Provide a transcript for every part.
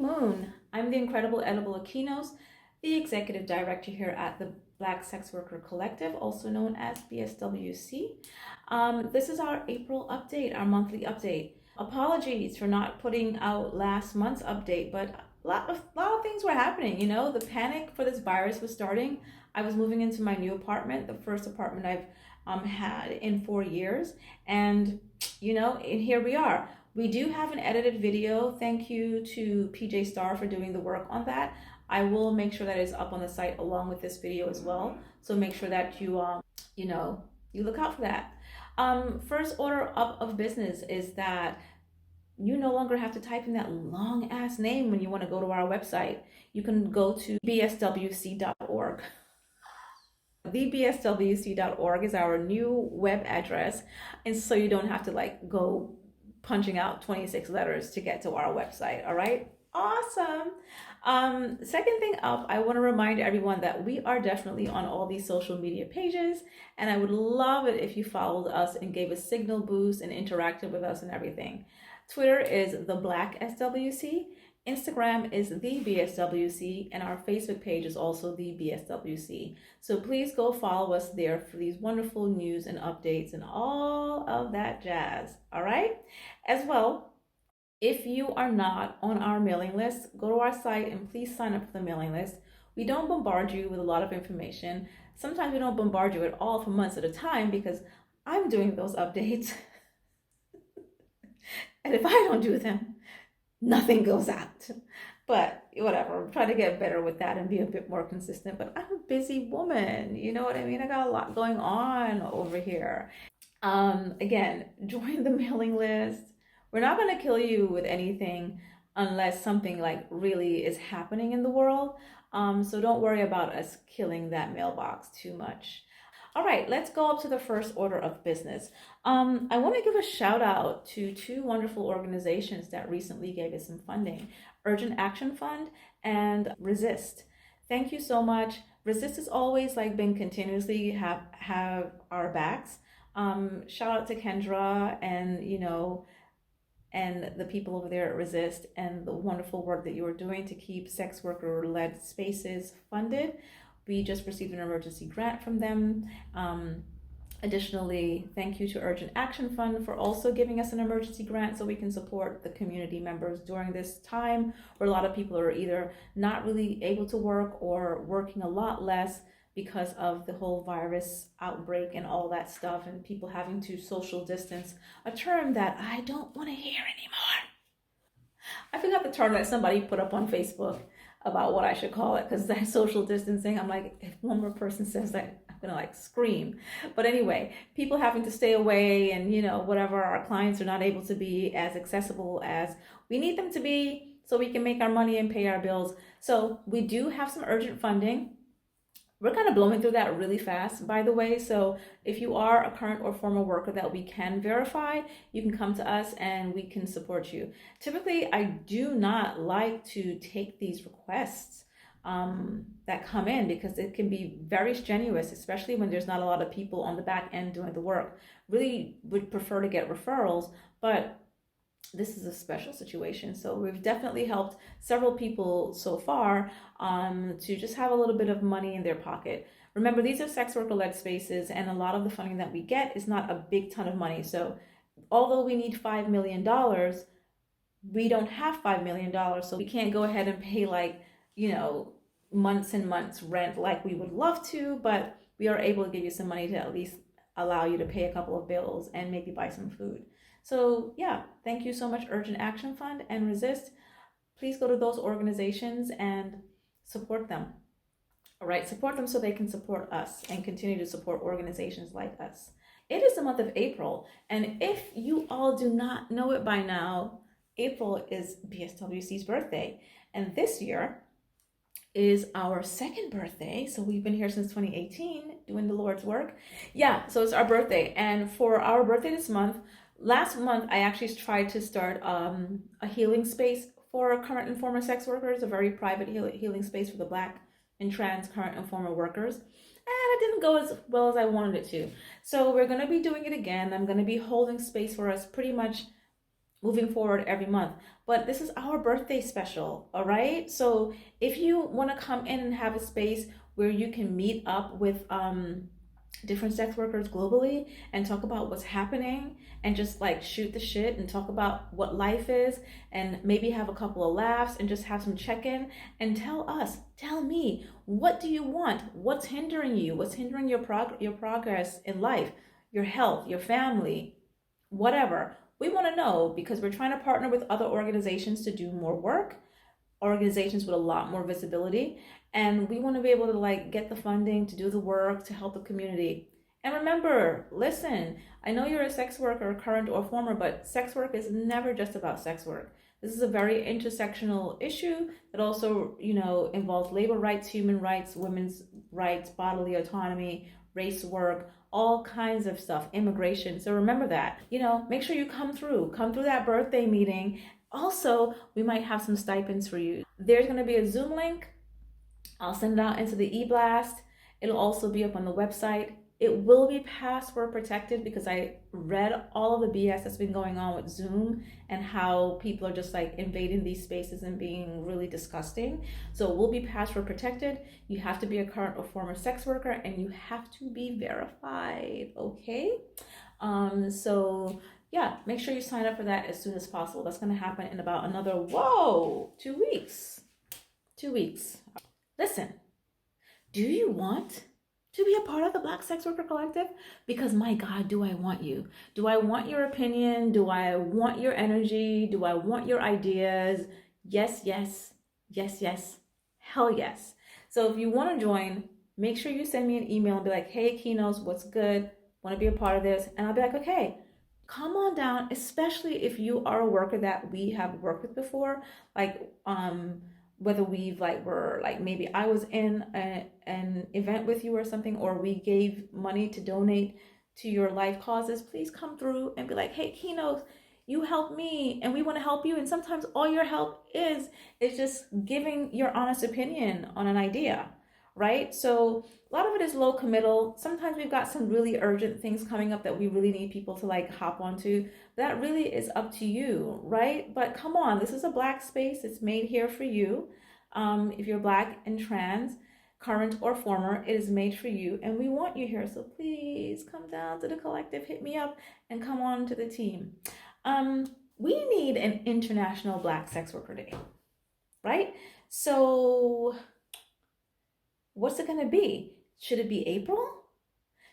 Moon. I'm the incredible Edible Aquinos, the executive director here at the Black Sex Worker Collective, also known as BSWC. This is our April update, our monthly update. Apologies for not putting out last month's update, but a lot of things were happening. You know, the panic for this virus was starting. I was moving into my new apartment, the first apartment I've had in 4 years, and and here we are. We do have an edited video. Thank you to PJ Star for doing the work on that. I will make sure that it's up on the site along with this video as well. So make sure that you look out for that. First order up of business is that you no longer have to type in that long ass name when you want to go to our website. You can go to bswc.org. TheBSWC.org is our new web address, and so you don't have to go punching out 26 letters to get to our website. All right, awesome. Second thing up, I want to remind everyone that we are definitely on all these social media pages, and I would love it if you followed us and gave a signal boost and interacted with us and everything. Twitter is the Black SWC. Instagram is the BSWC, and our Facebook page is also the BSWC. So please go follow us there for these wonderful news and updates and all of that jazz. All right. As well, if you are not on our mailing list, go to our site and please sign up for the mailing list. We don't bombard you with a lot of information. Sometimes we don't bombard you at all for months at a time because I'm doing those updates. And if I don't do them, nothing goes out. But whatever, I'm trying to get better with that and be a bit more consistent. But I'm a busy woman, you know what I mean? I got a lot going on over here. Again, join the mailing list. We're not going to kill you with anything unless something really is happening in the world. So don't worry about us killing that mailbox too much. All right, let's go up to the first order of business. I want to give a shout out to two wonderful organizations that recently gave us some funding, Urgent Action Fund and Resist. Thank you so much. Resist has always been continuously have our backs. Shout out to Kendra and the people over there at Resist and the wonderful work that you are doing to keep sex worker-led spaces funded. We just received an emergency grant from them. Additionally, thank you to Urgent Action Fund for also giving us an emergency grant so we can support the community members during this time where a lot of people are either not really able to work or working a lot less because of the whole virus outbreak and all that stuff, and people having to social distance, a term that I don't want to hear anymore. I forgot the term that somebody put up on Facebook about what I should call it, because that social distancing, I'm like, if one more person says that, I'm gonna scream. But anyway, people having to stay away and whatever, our clients are not able to be as accessible as we need them to be so we can make our money and pay our bills. So we do have some urgent funding. We're kind of blowing through that really fast, by the way. So if you are a current or former worker that we can verify, you can come to us and we can support you. Typically, I do not like to take these requests that come in because it can be very strenuous, especially when there's not a lot of people on the back end doing the work. Really would prefer to get referrals, but this is a special situation. So we've definitely helped several people so far to just have a little bit of money in their pocket. Remember, these are sex worker-led spaces, and a lot of the funding that we get is not a big ton of money. So although we need $5 million, we don't have $5 million. So we can't go ahead and pay months and months rent like we would love to, but we are able to give you some money to at least allow you to pay a couple of bills and maybe buy some food. So yeah, thank you so much, Urgent Action Fund and Resist. Please go to those organizations and support them. All right, support them so they can support us and continue to support organizations like us. It is the month of April, and if you all do not know it by now, April is BSWC's birthday, and this year is our second birthday. So we've been here since 2018 doing the Lord's work. Yeah, so it's our birthday, and for our birthday this month, last month, I actually tried to start a healing space for current and former sex workers, a very private healing space for the Black and trans current and former workers. And it didn't go as well as I wanted it to. So we're going to be doing it again. I'm going to be holding space for us pretty much moving forward every month. But this is our birthday special, all right? So if you want to come in and have a space where you can meet up with different sex workers globally and talk about what's happening and just like shoot the shit and talk about what life is and maybe have a couple of laughs and just have some check-in and tell me, what do you want? What's hindering you? What's hindering your progress in life, your health, your family, whatever. We want to know, because we're trying to partner with other organizations to do more work, organizations with a lot more visibility, and we want to be able to like get the funding to do the work to help the community. And remember, listen, I know you're a sex worker, current or former, but sex work is never just about sex work. This is a very intersectional issue that also, involves labor rights, human rights, women's rights, bodily autonomy, race work, all kinds of stuff, immigration. So remember that, make sure you come through that birthday meeting. Also, we might have some stipends for you. There's going to be a Zoom link. I'll send it out into the e-blast. It'll also be up on the website. It will be password protected because I read all of the BS that's been going on with Zoom and how people are just like invading these spaces and being really disgusting. So it will be password protected. You have to be a current or former sex worker and you have to be verified, okay? So yeah, make sure you sign up for that as soon as possible. That's going to happen in about another, 2 weeks. 2 weeks. Listen, do you want to be a part of the Black Sex Worker Collective? Because my God, do I want you? Do I want your opinion? Do I want your energy? Do I want your ideas? Yes, yes, yes, yes, hell yes. So if you want to join, make sure you send me an email and be like, hey, Kinos, what's good? Want to be a part of this? And I'll be like, okay, come on down, especially if you are a worker that we have worked with before, like whether we've maybe I was in an event with you or something, or we gave money to donate to your life causes. Please come through and be like, hey, Keynote, you helped me and we want to help you. And sometimes all your help is just giving your honest opinion on an idea, right? So a lot of it is low committal. Sometimes we've got some really urgent things coming up that we really need people to like hop onto. That really is up to you, right? But come on, this is a Black space. It's made here for you. If you're Black and trans, current or former, it is made for you and we want you here. So please come down to the collective, hit me up and come on to the team. We need an International Black Sex Worker Day, right? So what's it gonna be? Should it be April?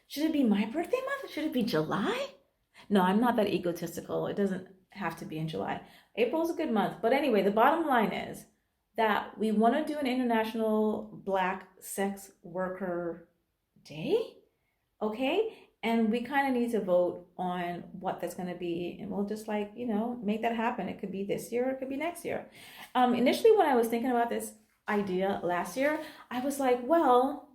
Should it be my birthday month? Should it be July? No, I'm not that egotistical. It doesn't have to be in July. April is a good month. But anyway, the bottom line is that we want to do an International Black Sex Worker Day, okay? And we kind of need to vote on what that's going to be. And we'll just make that happen. It could be this year, it could be next year. Initially, when I was thinking about this idea last year, I was like, well,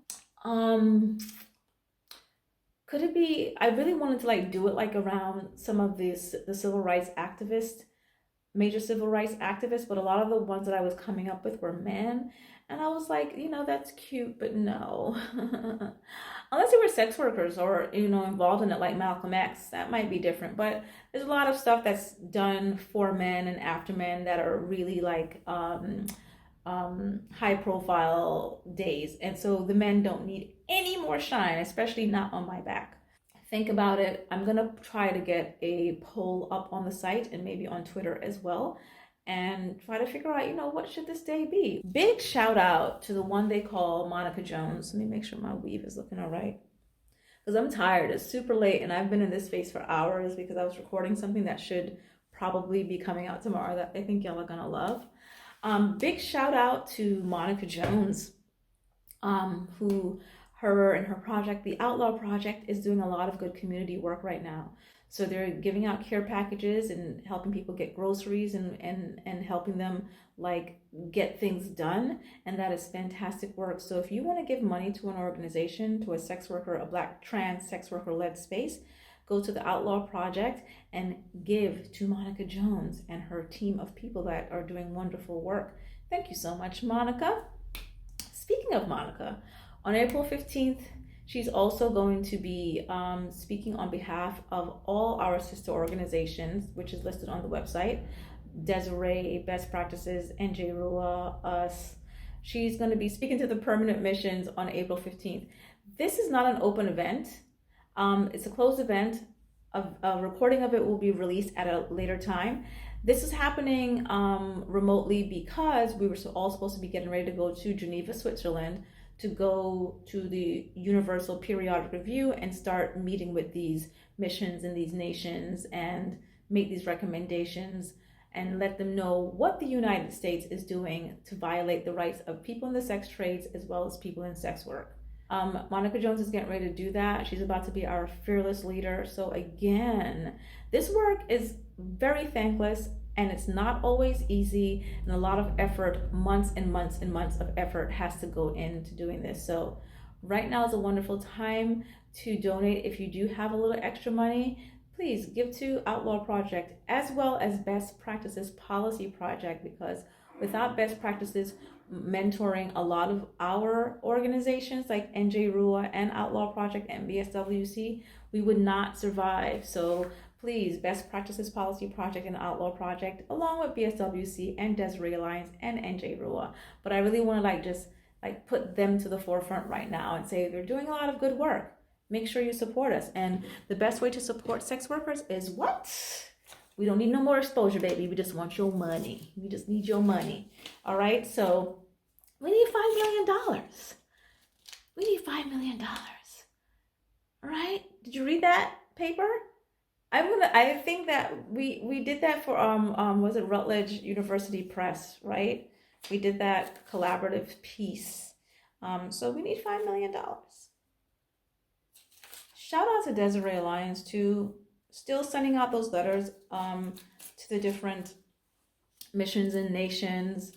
could it be, I really wanted to do it around some of the civil rights activists, major civil rights activists, but a lot of the ones that I was coming up with were men. And I was like, that's cute, but no. Unless they were sex workers or, involved in it like Malcolm X, that might be different. But there's a lot of stuff that's done for men and after men that are really high profile days. And so the men don't need any more shine, especially not on my back. Think about it. I'm going to try to get a poll up on the site and maybe on Twitter as well and try to figure out, what should this day be? Big shout out to the one they call Monica Jones. Let me make sure my weave is looking all right. Because I'm tired. It's super late and I've been in this space for hours because I was recording something that should probably be coming out tomorrow that I think y'all are going to love. Big shout out to Monica Jones, who her and her project, the Outlaw Project, is doing a lot of good community work right now. So they're giving out care packages and helping people get groceries and helping them get things done. And that is fantastic work. So if you want to give money to an organization, to a sex worker, a Black trans sex worker led space, go to the Outlaw Project and give to Monica Jones and her team of people that are doing wonderful work. Thank you so much, Monica. Speaking of Monica, on April 15th, She's also going to be speaking on behalf of all our sister organizations, which is listed on the website. Desiree, Best Practices, NJ Rua, us. She's going to be speaking to the permanent missions on April 15th. This is not an open event. It's a closed event. A recording of it will be released at a later time. This is happening remotely because we were all supposed to be getting ready to go to Geneva, Switzerland, to go to the Universal Periodic Review and start meeting with these missions and these nations and make these recommendations and let them know what the United States is doing to violate the rights of people in the sex trades as well as people in sex work. Monica Jones is getting ready to do that. She's about to be our fearless leader. So again, this work is very thankless and it's not always easy, and a lot of effort, months and months and months of effort has to go into doing this. So right now is a wonderful time to donate. If you do have a little extra money, please give to Outlaw Project as well as Best Practices Policy Project, because without Best Practices mentoring a lot of our organizations like NJ Rua and Outlaw Project and BSWC, we would not survive. So please, Best Practices Policy Project and Outlaw Project, along with BSWC and Desiree Alliance and NJ Rua. But I really want to just put them to the forefront right now and say they're doing a lot of good work. Make sure you support us. And the best way to support sex workers is what? We don't need no more exposure, baby. We just want your money. We just need your money. All right. So we need $5 million. We need $5 million. All right. Did you read that paper? I think that we did that for was it Rutledge University Press, right? We did that collaborative piece. So we need $5 million. Shout out to Desiree Alliance too, still sending out those letters to the different missions and nations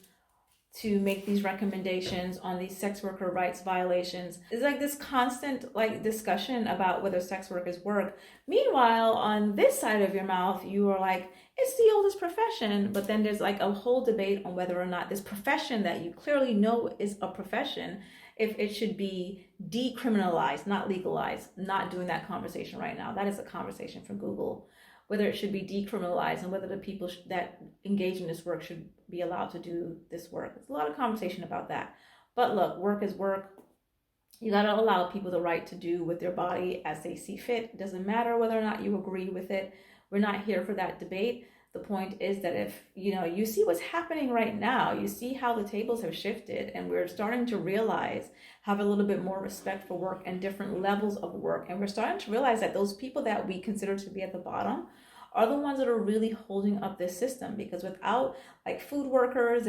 to make these recommendations on these sex worker rights violations. It's like this constant discussion about whether sex workers work. Meanwhile, on this side of your mouth, you are like, it's the oldest profession, but then there's a whole debate on whether or not this profession that you clearly know is a profession, if it should be decriminalized, not legalized. Not doing that conversation right now. That is a conversation for Google. Whether it should be decriminalized and whether the people that engage in this work should be allowed to do this work. There's a lot of conversation about that. But look, work is work. You got to allow people the right to do with their body as they see fit. It doesn't matter whether or not you agree with it. We're not here for that debate. The point is that if you see what's happening right now, you see how the tables have shifted, and we're starting to realize, have a little bit more respect for work and different levels of work. And we're starting to realize that those people that we consider to be at the bottom are the ones that are really holding up this system, because without food workers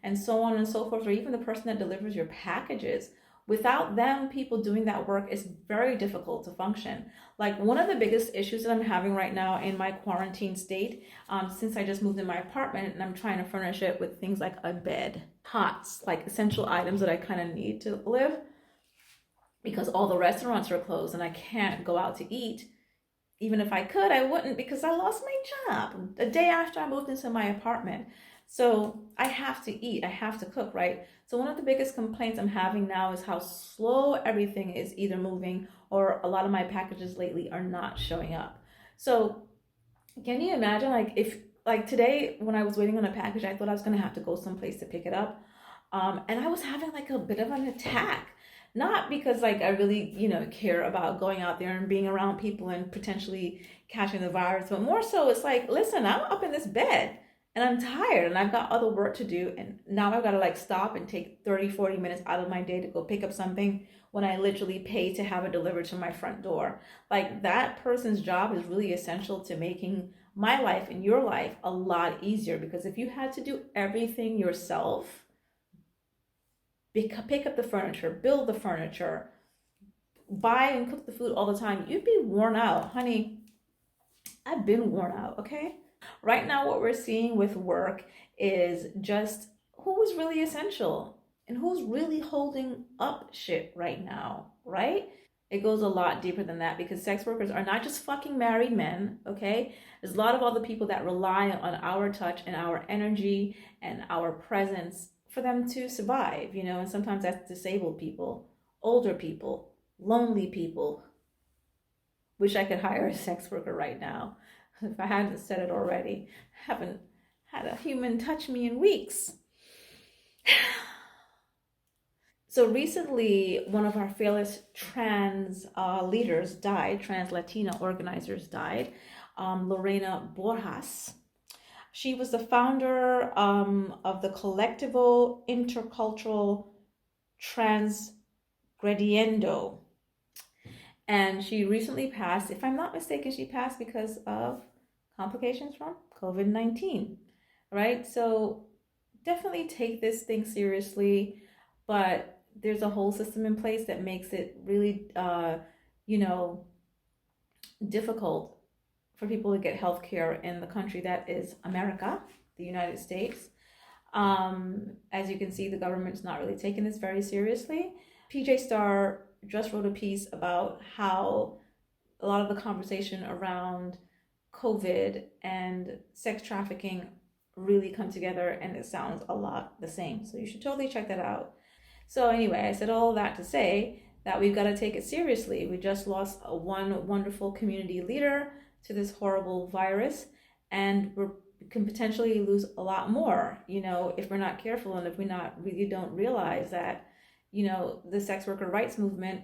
and so on and so forth, or even the person that delivers your packages, without them, people doing that work, is very difficult to function. One of the biggest issues that I'm having right now in my quarantine state, since I just moved in my apartment and I'm trying to furnish it with things like a bed, cots, essential items that I kind of need to live, because all the restaurants are closed and I can't go out to eat. Even if I could, I wouldn't, because I lost my job the day after I moved into my apartment. So I have to eat, I have to cook, right? So one of the biggest complaints I'm having now is how slow everything is either moving, or a lot of my packages lately are not showing up. So can you imagine if today when I was waiting on a package, I thought I was going to have to go someplace to pick it up. And I was having a bit of an attack. Not because I really, care about going out there and being around people and potentially catching the virus, but more so it's listen, I'm up in this bed and I'm tired and I've got other work to do. And now I've got to stop and take 30, 40 minutes out of my day to go pick up something when I literally pay to have it delivered to my front door. That person's job is really essential to making my life and your life a lot easier, because if you had to do everything yourself, pick up the furniture, build the furniture, buy and cook the food all the time, you'd be worn out. Honey, I've been worn out, okay? Right now, what we're seeing with work is just who is really essential and who's really holding up shit right now, right? It goes a lot deeper than that, because sex workers are not just fucking married men, okay? There's a lot of other people that rely on our touch and our energy and our presence for them to survive, and sometimes that's disabled people, older people, lonely people. Wish I could hire a sex worker right now. If I hadn't said it already, haven't had a human touch me in weeks. So recently, one of our fearless trans leaders died, trans Latina organizers died, Lorena Borjas. She was the founder of the Colectivo Intercultural Transgrediendo. And she recently passed. If I'm not mistaken, she passed because of complications from COVID-19, right? So definitely take this thing seriously, but there's a whole system in place that makes it really, difficult for people to get health care in the country that is America, the United States. As you can see, the government's not really taking this very seriously. PJ Starr just wrote a piece about how a lot of the conversation around COVID and sex trafficking really come together, and it sounds a lot the same. So you should totally check that out. So anyway, I said all that to say that we've got to take it seriously. We just lost one wonderful community leader to this horrible virus, and we can potentially lose a lot more, if we're not careful and if we don't realize that, the sex worker rights movement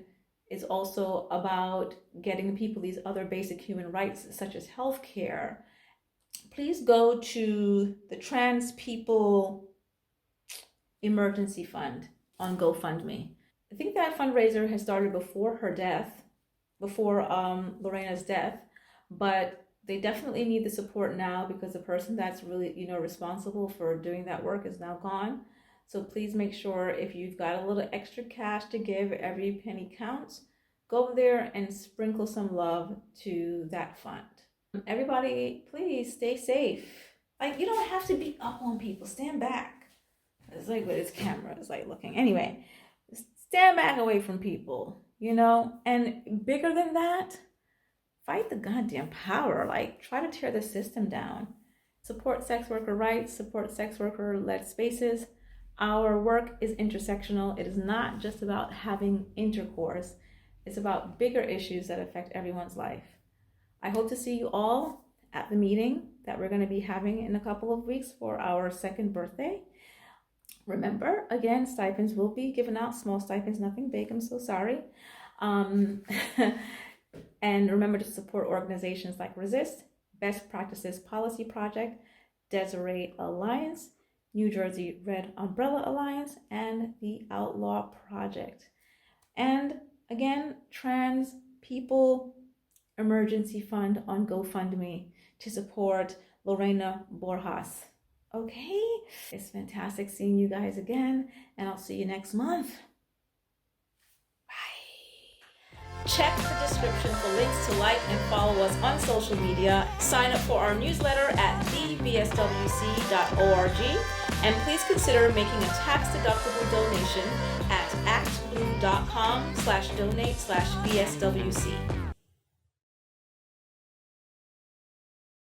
is also about getting people these other basic human rights, such as health care. Please go to the Trans People Emergency Fund on GoFundMe. I think that fundraiser has started before her death, before Lorena's death, but they definitely need the support now because the person that's really, responsible for doing that work is now gone. So please make sure if you've got a little extra cash to give, every penny counts. Go there and sprinkle some love to that fund. Everybody, please stay safe. You don't have to be up on people. Stand back. It's like with his camera, it's like looking. Anyway, stand back away from people, And bigger than that, fight the goddamn power. Try to tear the system down. Support sex worker rights. Support sex worker-led spaces. Our work is intersectional. It is not just about having intercourse. It's about bigger issues that affect everyone's life. I hope to see you all at the meeting that we're going to be having in a couple of weeks for our second birthday. Remember, again, stipends will be given out, small stipends, nothing big. I'm so sorry. And remember to support organizations like Resist, Best Practices Policy Project, Desiree Alliance, New Jersey Red Umbrella Alliance, and the Outlaw Project. And again, Trans People Emergency Fund on GoFundMe to support Lorena Borjas. Okay? It's fantastic seeing you guys again, and I'll see you next month. Bye. Check the description for links to like and follow us on social media. Sign up for our newsletter at thebswc.org, and please consider making a tax-deductible donation at actblue.com/donate/BSWC.